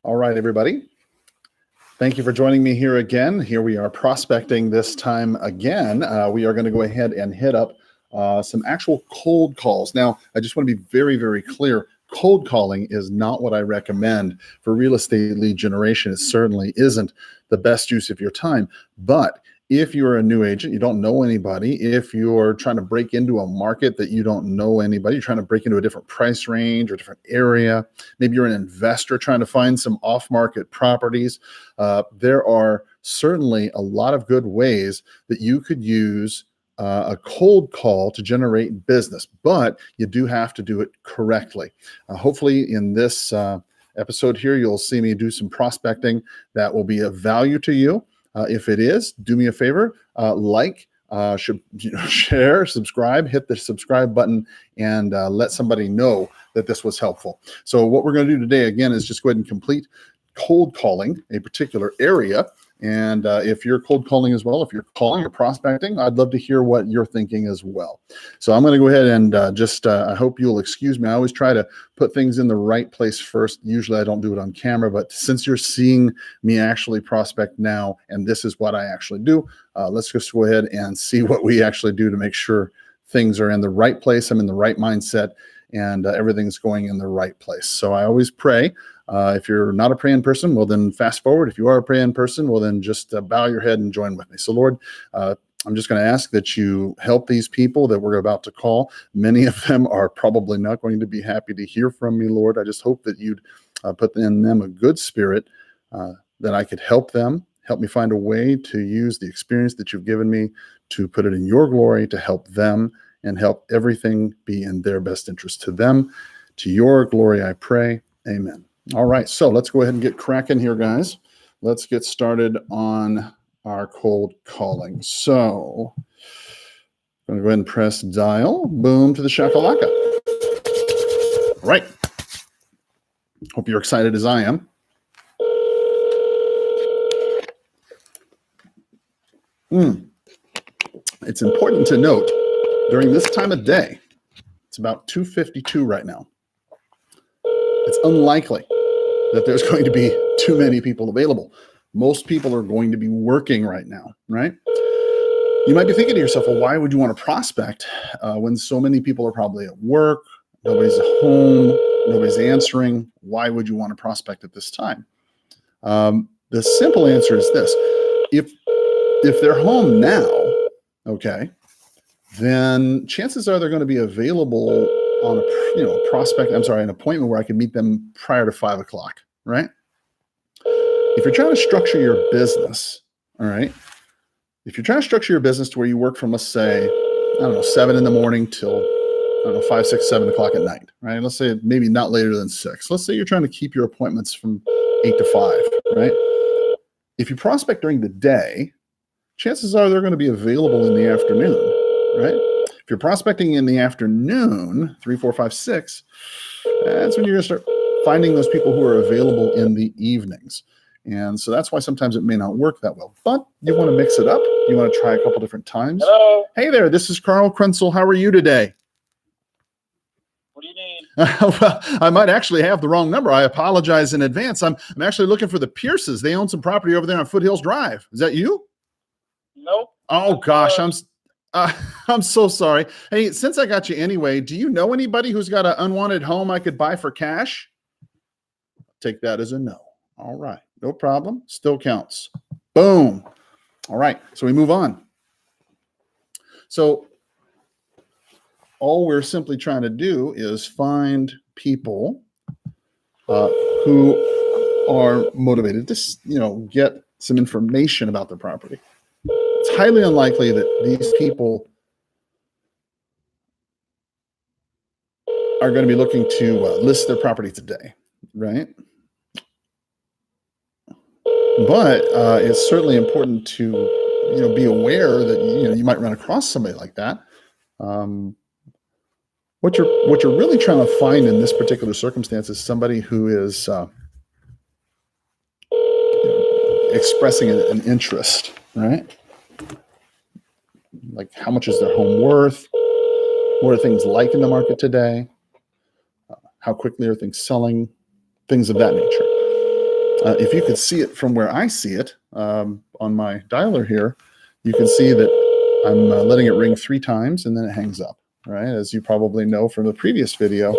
All right, everybody. Thank you for joining me here again. Here we are prospecting this time again. We are going to go ahead and hit up some actual cold calls. Now, I just want to be very, very clear. Cold calling is not what I recommend for real estate lead generation. It certainly isn't the best use of your time. But if you're a new agent, you don't know anybody, if you're trying to break into a market that you don't know anybody, you're trying to break into a different price range or different area, maybe you're an investor trying to find some off-market properties, there are certainly a lot of good ways that you could use a cold call to generate business, but you do have to do it correctly. Hopefully in this episode here, you'll see me do some prospecting that will be of value to you. If it is, do me a favor, share, subscribe, hit the subscribe button, and let somebody know that this was helpful. So what we're going to do today, again, is just go ahead and complete cold calling a particular area. And if you're cold calling as well, if you're calling or prospecting, I'd love to hear what you're thinking as well. So I'm going to go ahead and I hope you'll excuse me. I always try to put things in the right place first. Usually I don't do it on camera, but since you're seeing me actually prospect now, and this is what I actually do, let's just go ahead and see what we actually do to make sure things are in the right place. I'm in the right mindset and everything's going in the right place. So I always pray. If you're not a praying person, well, then fast forward. If you are a praying person, well, then just bow your head and join with me. So, Lord, I'm just going to ask that you help these people that we're about to call. Many of them are probably not going to be happy to hear from me, Lord. I just hope that you'd put in them a good spirit, that I could help them. Help me find a way to use the experience that you've given me to put it in your glory, to help them and help everything be in their best interest to them. To your glory, I pray. Amen. All right, so let's go ahead and get cracking here, guys. Let's get started on our cold calling. So I'm going to go ahead and press dial. Boom to the shakalaka. All right. Hope you're excited as I am. It's important to note during this time of day, it's about 2:52 right now. It's unlikely that there's going to be too many people available. Most people are going to be working right now, right? You might be thinking to yourself, well, why would you want to prospect when so many people are probably at work, nobody's at home, nobody's answering? Why would you want to prospect at this time? The simple answer is this. If they're home now, okay, then chances are they're going to be available on an appointment where I could meet them prior to 5 o'clock, right? If you're trying to structure your business, all right, if you're trying to structure your business to where you work from, let's say, 7 in the morning till, 5, 6, 7 o'clock at night, right? Let's say maybe not later than 6. Let's say you're trying to keep your appointments from 8 to 5, right? If you prospect during the day, chances are they're going to be available in the afternoon, right? If you're prospecting in the afternoon, 3, 4, 5, 6, that's when you're going to start finding those people who are available in the evenings. And so that's why sometimes it may not work that well. But you want to mix it up. You want to try a couple different times. Hello. Hey there, this is Carl Krenzel. How are you today? What do you need? Well, I might actually have the wrong number. I apologize in advance. I'm actually looking for the Pierces. They own some property over there on Foothills Drive. Is that you? Nope. Oh, gosh, I'm so sorry. Hey, since I got you anyway, do you know anybody who's got an unwanted home I could buy for cash? Take that as a no. All right, no problem. Still counts. Boom. All right, so we move on. So all we're simply trying to do is find people who are motivated to, get some information about the property. It's highly unlikely that these people are going to be looking to list their property today, right? But it's certainly important to, be aware that, you might run across somebody like that. What you're really trying to find in this particular circumstance is somebody who is expressing an interest, right? Like, how much is their home worth? What are things like in the market today? How quickly are things selling? Things of that nature. If you could see it from where I see it on my dialer here, you can see that I'm letting it ring 3 times and then it hangs up, right? As you probably know from the previous video,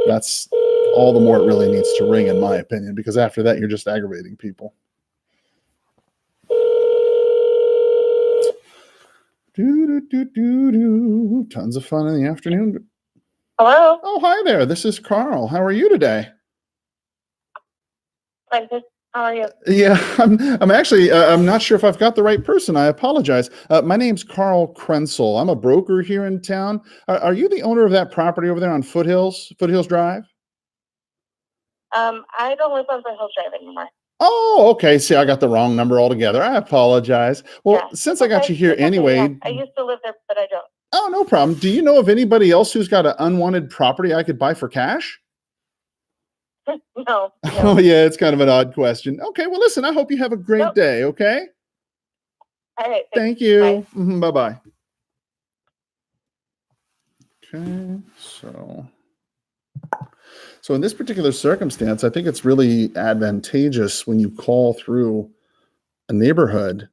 that's all the more it really needs to ring, in my opinion, because after that, you're just aggravating people. Tons of fun in the afternoon. Hello? Oh, hi there. This is Carl. How are you today? Hi, how are you? Yeah, I'm actually, I'm not sure if I've got the right person. I apologize. My name's Carl Krenzel. I'm a broker here in town. Are you the owner of that property over there on Foothills Drive? I don't live on Hills Drive anymore. Oh, okay. See, I got the wrong number altogether. I apologize. Well, Yeah, since it's I got okay. you here It's okay, anyway. yeah. I used to live there, but I don't. Oh, no problem. Do you know of anybody else who's got an unwanted property I could buy for cash? No. Oh, yeah, it's kind of an odd question. Okay, well, listen, I hope you have a great Nope. day, okay? All right. Thank you. Bye. Bye-bye. Okay, so in this particular circumstance, I think it's really advantageous when you call through a neighborhood,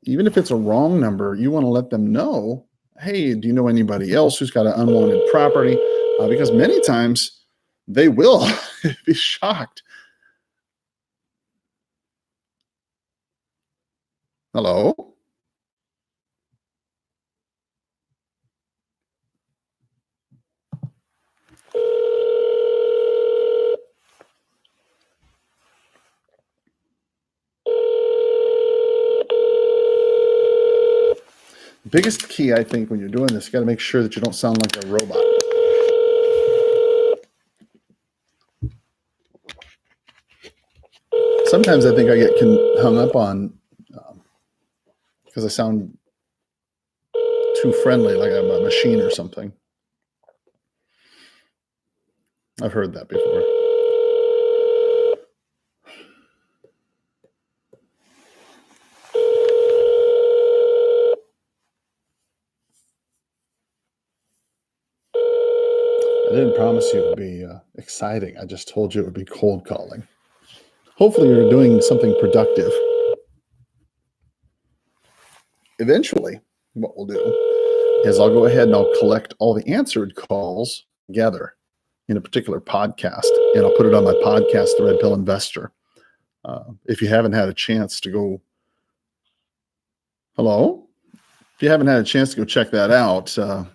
even if it's a wrong number, you want to let them know, hey, do you know anybody else who's got an unwanted property? Because many times they will be shocked. Hello? The biggest key, I think, when you're doing this, you got to make sure that you don't sound like a robot. Sometimes I think I get hung up on because I sound too friendly, like I'm a machine or something. I've heard that before. I didn't promise you it would be exciting. I just told you it would be cold calling. Hopefully you're doing something productive. Eventually, what we'll do is I'll go ahead and I'll collect all the answered calls together in a particular podcast, and I'll put it on my podcast, The Red Pill Investor. If you haven't had a chance to go, hello? If you haven't had a chance to go check that out, the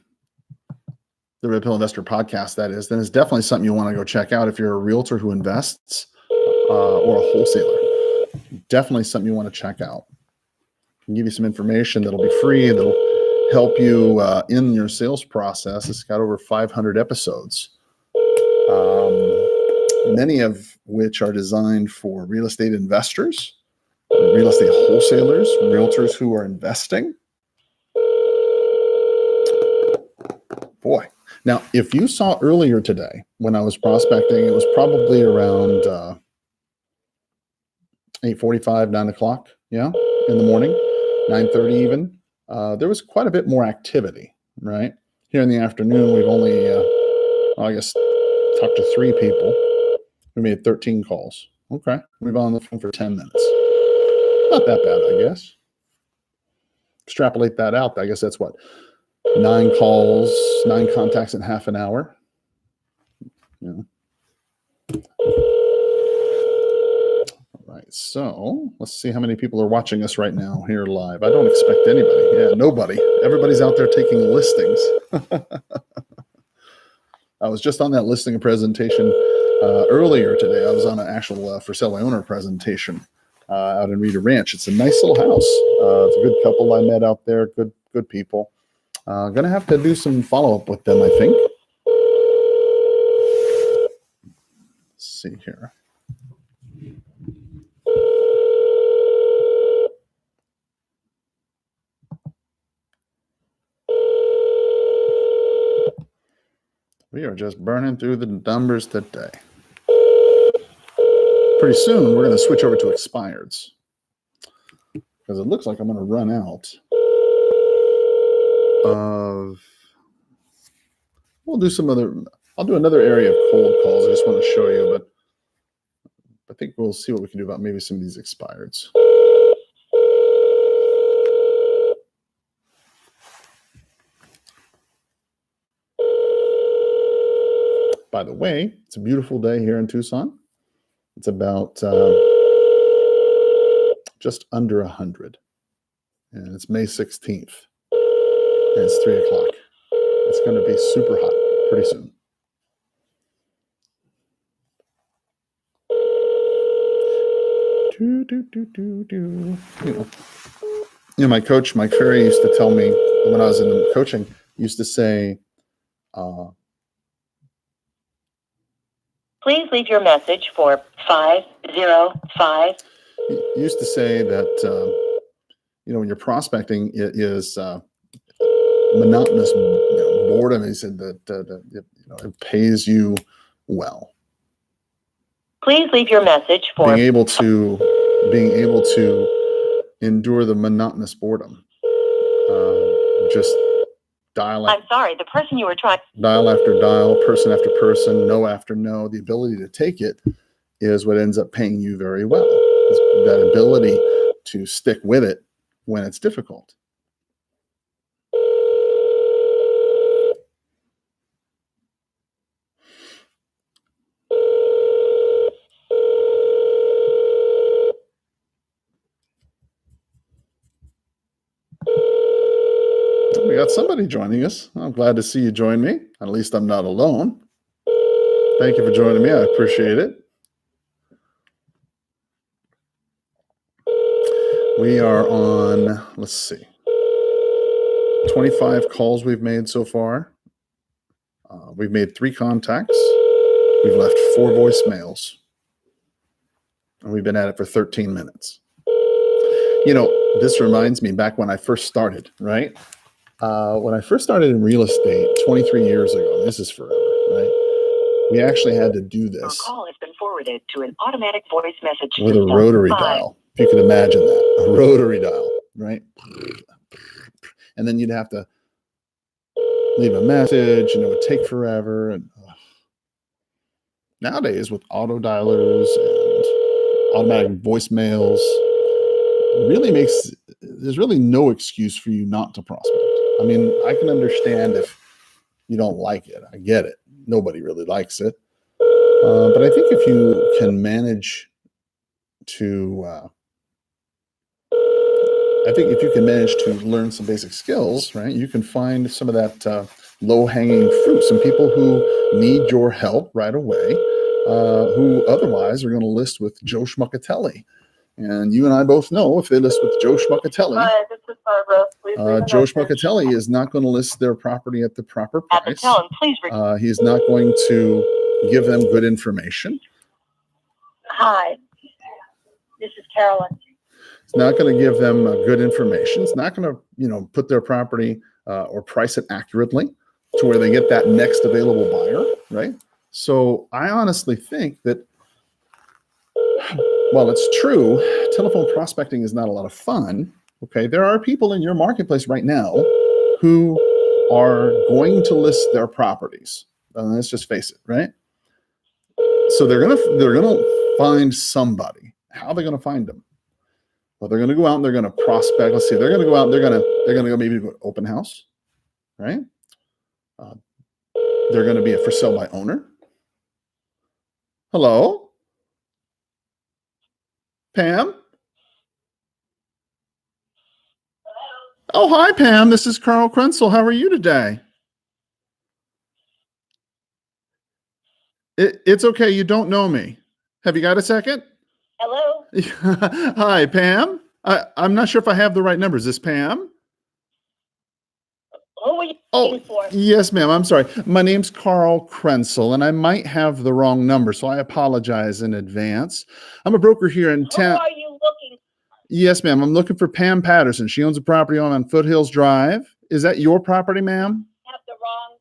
Red Pill Investor podcast, that is, then it's definitely something you want to go check out if you're a realtor who invests or a wholesaler. Definitely something you want to check out. I can give you some information that'll be free, that'll help you in your sales process. It's got over 500 episodes, many of which are designed for real estate investors, real estate wholesalers, realtors who are investing. Boy. Now, if you saw earlier today when I was prospecting, it was probably around 8:45, 9 o'clock, yeah, in the morning, 9:30 even. There was quite a bit more activity, right? Here in the afternoon, we've only, I guess, talked to 3 people. We made 13 calls. Okay. We've been on the phone for 10 minutes. Not that bad, I guess. Extrapolate that out. I guess that's what? 9 calls, 9 contacts in half an hour. Yeah. All right. So let's see how many people are watching us right now here live. I don't expect anybody. Yeah, nobody. Everybody's out there taking listings. I was just on that listing presentation earlier today. I was on an actual for sale by owner presentation out in Rita Ranch. It's a nice little house. It's a good couple I met out there. Good people. Gonna have to do some follow up with them, I think. Let's see here. We are just burning through the numbers today. Pretty soon, we're going to switch over to expireds because it looks like I'm going to run out of. We'll do some other. I'll do another area of cold calls. I just want to show you, but I think we'll see what we can do about maybe some of these expireds. By the way, it's a beautiful day here in Tucson. It's about just under 100. And it's May 16th. And it's 3 o'clock. It's going to be super hot pretty soon. My coach, Mike Ferry, used to tell me when I was in the coaching, used to say, please leave your message for 505. He used to say that, when you're prospecting, it is monotonous boredom. He said that it pays you well. Please leave your message for being able to endure the monotonous boredom. Just dial. I'm sorry, the person you were trying. Dial after dial, person after person, no after no. The ability to take it is what ends up paying you very well. It's that ability to stick with it when it's difficult. We got somebody joining us. I'm glad to see you join me. At least I'm not alone. Thank you for joining me. I appreciate it. We are on, let's see, 25 calls we've made so far. We've made 3 contacts. We've left 4 voicemails. And we've been at it for 13 minutes. This reminds me back when I first started, right? When I first started in real estate 23 years ago, this is forever, right? We actually had to do this. Your call has been forwarded to an automatic voice message with a rotary dial. If you could imagine that, a rotary dial, right? And then you'd have to leave a message, and it would take forever. And nowadays, with auto dialers and automatic voicemails, there's really no excuse for you not to prospect. I mean, I can understand if you don't like it. I get it. Nobody really likes it. But I think if you can manage to learn some basic skills, right, you can find some of that low-hanging fruit, some people who need your help right away, who otherwise are going to list with Joe Schmuckatelli. And you and I both know if they list with Joe Schmuckatelli, Hi, this is Barbara. Joe Schmuckatelli is not going to list their property at the proper price. At the tone, please. He is not going to give them good information. Hi, this is Carolyn. It's not going to give them good information. It's not going to, put their property or price it accurately to where they get that next available buyer, right? So I honestly think that, while it's true, telephone prospecting is not a lot of fun. Okay, there are people in your marketplace right now who are going to list their properties. Let's just face it, right? So they're gonna find somebody. How are they gonna find them? Well, they're gonna go out and they're gonna prospect. Let's see, they're gonna go out and they're gonna go maybe to an open house, right? They're gonna be a for sale by owner. Hello? Pam? Oh, hi, Pam. This is Carl Krenzel. How are you today? It's okay. You don't know me. Have you got a second? Hello? Hi, Pam. I'm not sure if I have the right number. Is this Pam? Who were you looking for? Yes, ma'am. I'm sorry. My name's Carl Krenzel, and I might have the wrong number, so I apologize in advance. I'm a broker here in town. Who are you looking for? Yes, ma'am. I'm looking for Pam Patterson. She owns a property on Foothills Drive. Is that your property, ma'am? Have the wrong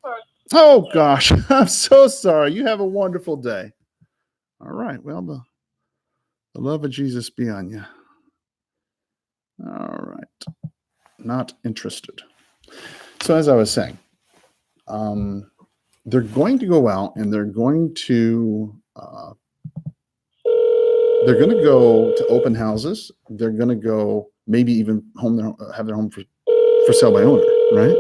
person. Oh, gosh. I'm so sorry. You have a wonderful day. All right. Well, the love of Jesus be on you. All right. Not interested. So as I was saying, they're going to go out and they're going to they're going to go to open houses. They're going to go maybe even have their home for sale by owner, right?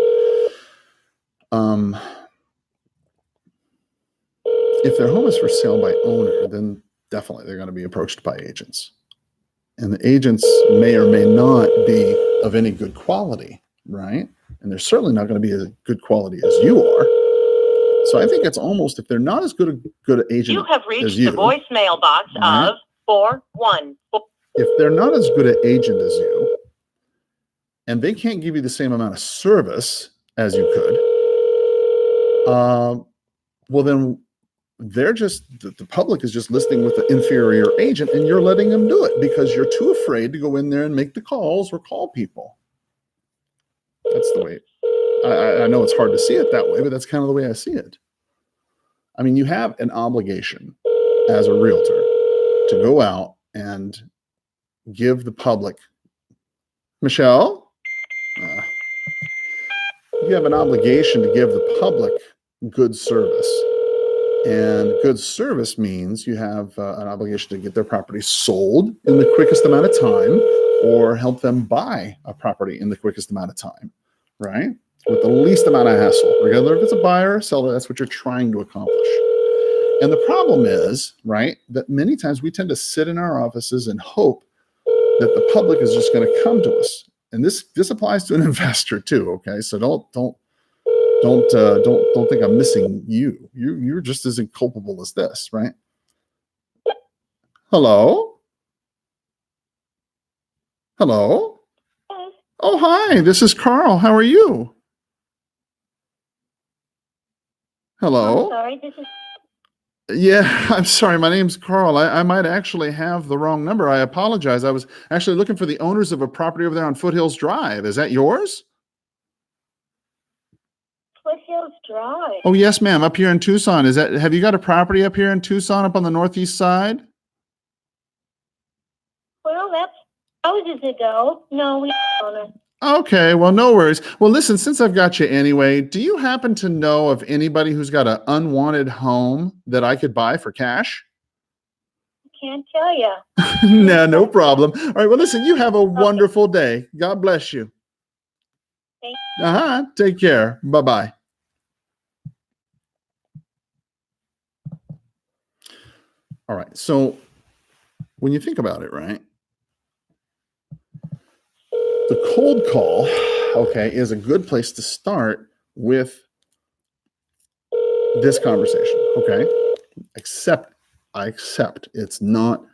If their home is for sale by owner, then definitely they're going to be approached by agents. And the agents may or may not be of any good quality, right? And they're certainly not going to be as good quality as you are. So I think it's almost, if they're not as good an agent You have as reached you, the voicemail box right? of 414. If they're not as good an agent as you, and they can't give you the same amount of service as you could, well then the public is just listing with the inferior agent, and you're letting them do it because you're too afraid to go in there and make the calls or call people. That's the way. I know it's hard to see it that way, but that's kind of the way I see it. I mean, you have an obligation as a realtor to go out and give the public, Michelle, you have an obligation to give the public good service. And good service means you have an obligation to get their property sold in the quickest amount of time, or help them buy a property in the quickest amount of time, right? With the least amount of hassle, regardless if it's a buyer or seller, that's what you're trying to accomplish. And the problem is, right, that many times we tend to sit in our offices and hope that the public is just going to come to us. And this applies to an investor too, okay? So don't think I'm missing you. You're just as inculpable as this, right? Hello? Hello? Oh, hi, this is Carl. How are you? Hello? I'm sorry, this is Yeah, I'm sorry. My name's Carl. I might actually have the wrong number. I apologize. I was actually looking for the owners of a property over there on Foothills Drive. Is that yours? Foothills Drive. Oh, yes, ma'am. Up here in Tucson. Have you got a property up here in Tucson up on the northeast side? Well, that's houses ago. No, we don't own it. Okay, well, no worries. Well, listen, since I've got you anyway, do you happen to know of anybody who's got an unwanted home that I could buy for cash? Can't tell you. No problem. All right, well, listen, you have a wonderful day. God bless you. Thank you. Take care. Bye-bye. All right, so when you think about it, right? The cold call, okay, is a good place to start with this conversation, okay? I accept it's not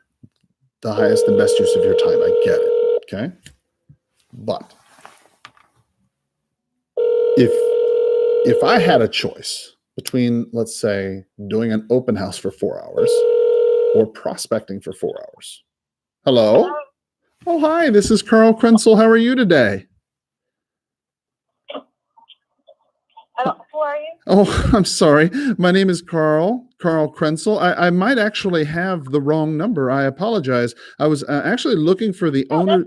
the highest and best use of your time. I get it, okay? But if I had a choice between, let's say, doing an open house for 4 hours or prospecting for 4 hours. Hello? Oh, hi, this is Carl Krenzel. How are you today? Who are you? Oh, I'm sorry. My name is Carl Krenzel. I might actually have the wrong number. I apologize. I was actually looking for the owner.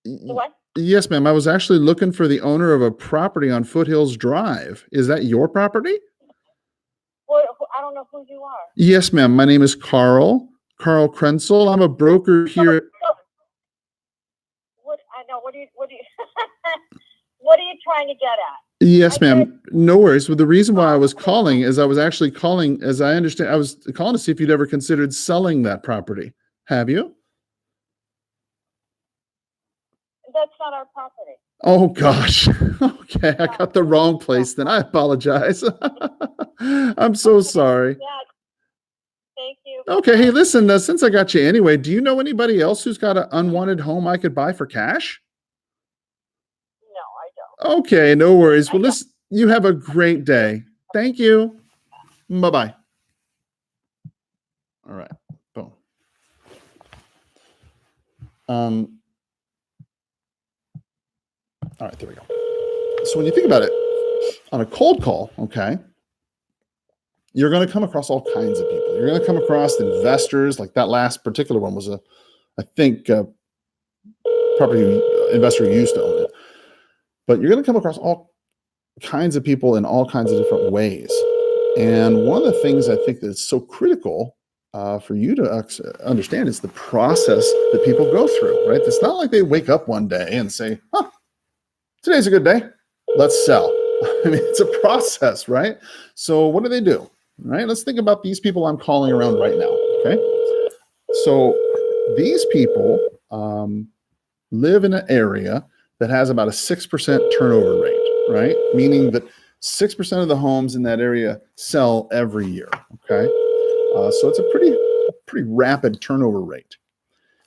What? Yes, ma'am. I was actually looking for the owner of a property on Foothills Drive. Is that your property? Well, I don't know who you are. Yes, ma'am. My name is Carl Krenzel. I'm a broker here. What? I know. What are you? What are you trying to get at? Yes, ma'am. No worries. Well, the reason why I was calling is I was actually calling, as I understand, I was calling to see if you'd ever considered selling that property. Have you? That's not our property. Oh, gosh. Okay. I got the wrong place then. I apologize. I'm so sorry. Yeah. Thank you. Okay. Hey, listen, since I got you anyway, do you know anybody else who's got an unwanted home I could buy for cash? No, I don't. Okay. No worries. Well, listen, you have a great day. Thank you. Bye-bye. All right. Boom. All right, there we go. So when you think about it, on a cold call, okay, you're going to come across all kinds of people. You're going to come across investors, like that last particular one was I think, property investor who used to own it. But you're going to come across all kinds of people in all kinds of different ways. And one of the things I think that's so critical for you to understand is the process that people go through, right? It's not like they wake up one day and say, huh, today's a good day, let's sell. I mean, it's a process, right? So what do? Right? Let's think about these people I'm calling around right now, okay? So these people live in an area that has about a 6% turnover rate, right? Meaning that 6% of the homes in that area sell every year, okay? So it's a pretty rapid turnover rate.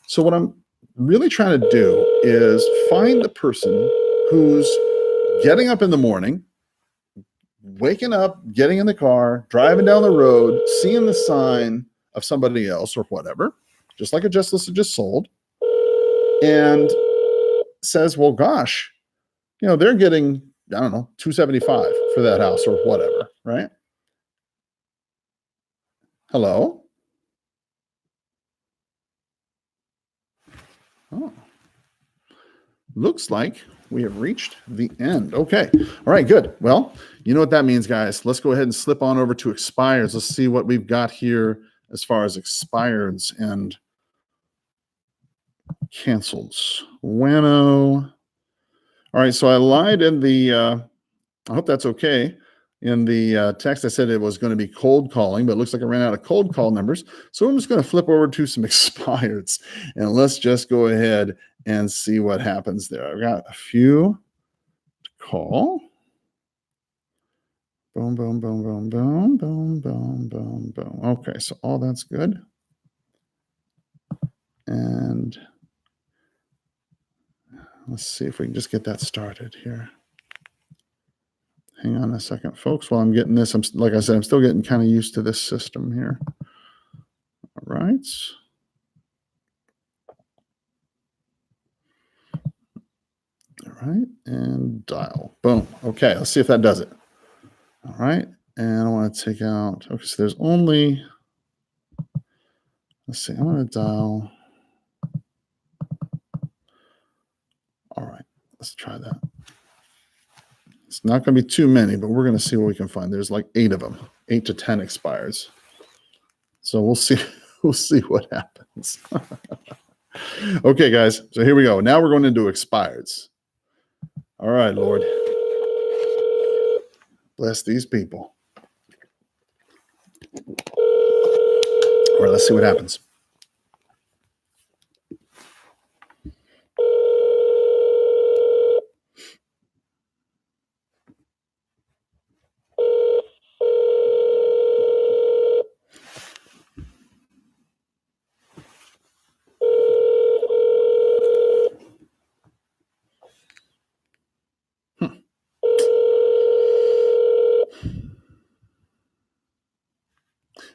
So what I'm really trying to do is find the person who's getting up in the morning, waking up, getting in the car, driving down the road, seeing the sign of somebody else or whatever, just like a just listed, just sold, and says, well, gosh, they're getting, I don't know, 275 for that house or whatever, right? Hello? Oh, looks like we have reached the end. Okay. All right, good. Well, you know what that means, guys. Let's go ahead and slip on over to expires. Let's see what we've got here as far as expireds and cancels. Wano. All right, so I lied in the, I hope that's okay. In the text, I said it was going to be cold calling, but it looks like I ran out of cold call numbers. So I'm just going to flip over to some expireds, and let's just go ahead and see what happens there. I've got a few to call. Boom, boom, boom, boom, boom, boom, boom, boom, boom. Okay, so all that's good. And let's see if we can just get that started here. Hang on a second, folks. While I'm getting this, like I said, I'm still getting kind of used to this system here. All right. All right, and dial. Boom. Okay, let's see if that does it. All right, and I want to take out, okay, so there's only, let's see, I'm going to dial. All right, let's try that. It's not going to be too many, but we're going to see what we can find. There's like 8 of them, 8 to 10 expires. So we'll see. We'll see what happens. Okay, guys. So here we go. Now we're going into expireds. All right, Lord. Bless these people. All right, let's see what happens.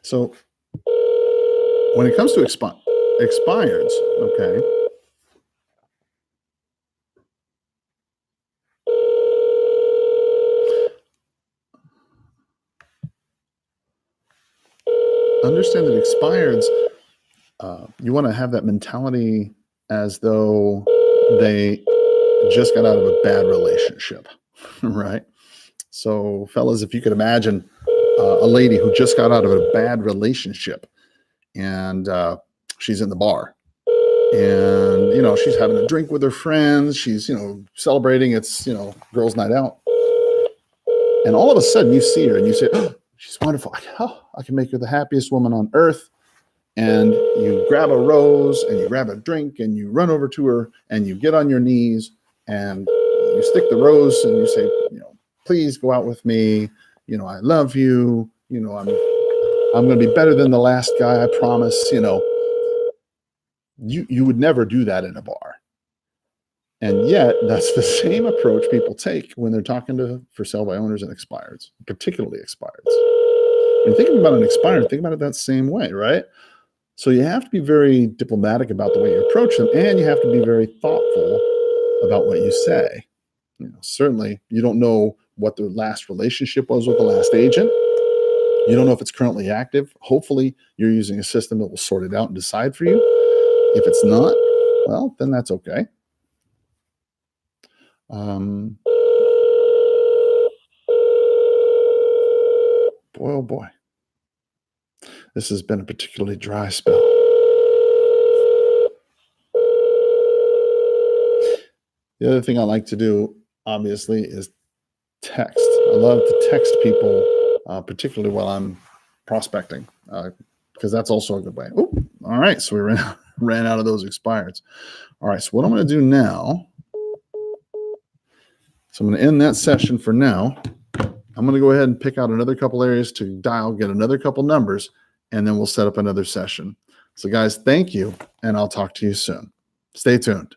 So when it comes to expireds, okay, understand that expireds, you want to have that mentality as though they just got out of a bad relationship, right? So, fellas, if you could imagine a lady who just got out of a bad relationship and she's in the bar and, she's having a drink with her friends. She's, celebrating. It's, girls' night out. And all of a sudden you see her and you say, oh, she's wonderful. I can make her the happiest woman on earth. And you grab a rose and you grab a drink and you run over to her and you get on your knees and you stick the rose and you say, please go out with me. I love you. I'm going to be better than the last guy. I promise. You would never do that in a bar. And yet that's the same approach people take when they're talking to for sale by owners and expireds, particularly expireds. When thinking about an expired, think about it that same way, right? So you have to be very diplomatic about the way you approach them, and you have to be very thoughtful about what you say. Certainly, you don't know what the last relationship was with the last agent. You don't know if it's currently active. Hopefully, you're using a system that will sort it out and decide for you. If it's not, well, then that's okay. Boy, oh boy. This has been a particularly dry spell. The other thing I like to do, obviously, is text. I love to text people, particularly while I'm prospecting, because that's also a good way. Oh, all right. So we ran out of those expireds. All right. So what I'm going to do now, so I'm going to end that session for now. I'm going to go ahead and pick out another couple areas to dial, get another couple numbers, and then we'll set up another session. So guys, thank you, and I'll talk to you soon. Stay tuned.